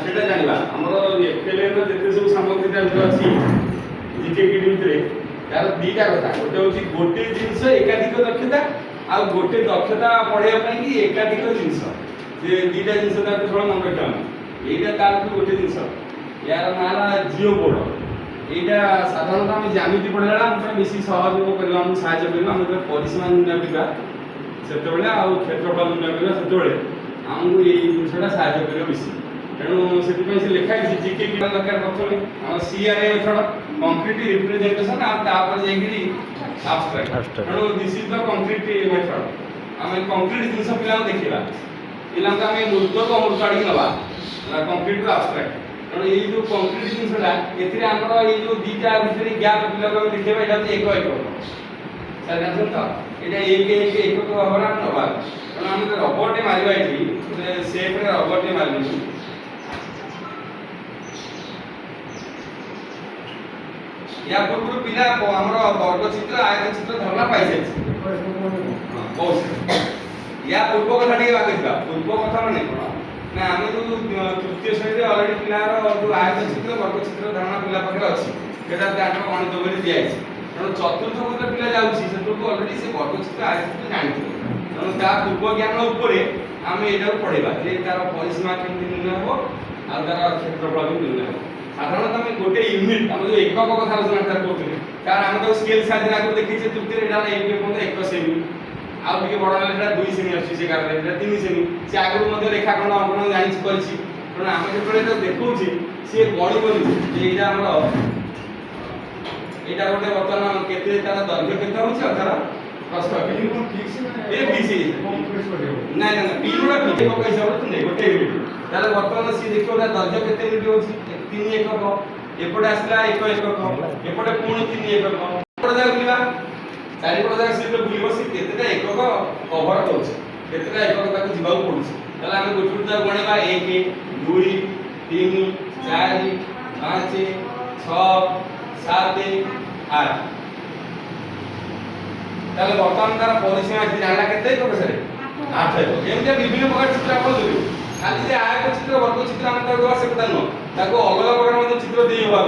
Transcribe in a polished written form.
সেটা জানিবা আমার এফএলএন যেতে সব সামগ্রীটা আছে জিকে কিট ভিতরে তার দুইটা কথা গোটে হচ্ছে গোটে জিনিস একাধিক দক্ষতা আর গোটে দক্ষতা পড়াইয়া পাই কি একাধিক জিনিস যে দুইটা জিনিস তাকে থোড়া মনে রাখতে হবে এইটা তার গোটে জিনিস ইয়ার না হলা জিও বোর্ড এইটা সাধারণত আমি জ্যামিতি পড়াইলা আমরা বেশি সহযোগ করিবা আমি সাহায্য করিবা আমি পরিসীমা নির্ণয় করিবা সেতবেলে আর ক্ষেত্রফল নির্ণয় করিবা সেতবেলে ଆମକୁ ଏଇ ଜିନିଷଟା ସାହାଯ୍ୟ କରିବ ବେଶୀ ତେଣୁ ସେଥିପାଇଁ ସେ ଲେଖା ହେଇଛି ଜିକେ କିଟା ଦରକାର ପ୍ରଥମେ ଆମ ସିଆର୍ଏ ମେଥଡ଼ କଂକ୍ରିଟ ରିପ୍ରେଜେଣ୍ଟେସନ୍ ଆଉ ତାପରେ ଯାଇକିରି ଆବଷ୍ଟ୍ରାକ୍ଟ ତେଣୁ this is the concrete method ଆମେ କଂକ୍ରିଟ ଜିନିଷ ପିଲାଙ୍କୁ ଦେଖେଇବା ପିଲାଙ୍କୁ ଆମେ ମୃତକ ଅମୃତ ଆଡ଼ିକି ନେବା କଂକ୍ରିଟରୁ ଆବଷ୍ଟ୍ରାକ୍ଟ ତେଣୁ ଏଇ ଯେଉଁ କଂକ୍ରିଟ ଜିନିଷଟା ଏଥିରେ ଆମର ଏଇ ଯେଉଁ ଦୁଇଟା ଭିତରେ ଗ୍ୟାପ୍ ପିଲାଙ୍କୁ ଆମେ ଦେଖେଇବା ଏଇଟା ହେଉଛି ଏକ ଏକକ ସାର୍ ଜାଣିଛନ୍ତି ତ ଏଇଟା ଏକ ଏକ ଏକକ ଭାବରେ ଆମେ ନେବା ତେଣୁ ଆମେ ରବରଟେ ମାରିବା ଏଠି ସେପ୍ରେ ରବରଟେ ମାରିବୁ या पूर्व पिला हमर वर्ग चित्र आयत चित्र धरना पाई जाय या पूर्व कथा नहीं आगे पूर्व कथा माने ना आम जो तृतीय श्रेणी अलरेडी पिलार जो आयत चित्र वर्ग चित्र धारणा पिला पाखे अच्छी गणित बोली दिखाई तेणु चतुर्थ वर्ग पिला जाऊँगी से अलरेडी से वर्ग चित्र आयत चित्र जानी तेणु ता पूर्व ज्ञान उपर आम यहाँ पढ़ेगा जे तार परिसीमा केमती निर्णय हो आ तार क्षेत्रफल भी निर्णय हो साधारणतः आम गोटे यूनिट आम जो एकक कथा आलोचना करते कारण आम तो स्केल साइज आगे देखी तृतीय एक सेमी आउ टे बड़ है 2 सेमी अच्छी से कारण 3 सेमी से आगु रेखाखंड अंकन जानी तेणु आम जो देखा सी गणिबनी यहाँ यहाँ गोटे बर्तमान के दैर्घ्य के तार प्रश्न ये फिक्स ना ना पी गुड़ा फिक्स एकक हिसाब से गोटे यूनिट ताले बर्तमान सी देखो दैर्घ्य केते यूनिट होची 3 एकक एपटे आसला 1 एकक एपटे पुणी 3 एकक एपटे जा बुलिबा चारि पट जा सी बुलिबो सी केतेटा एकक कवर करछ केतेटा एकक ताको जिबाउ पडुछ ताले हम गोटे जा गणिबा 1 2 3 4 5 6 7 8 ताले वर्तमान तार परिसीमा जानला केते एकक सरे 8 एकक एमते विभिन्न प्रकार चित्र आपण देबे खाली जे आयत चित्र वर्ग चित्र हम ताको से कथा न ताको अलग प्रकार चित्र देई होबा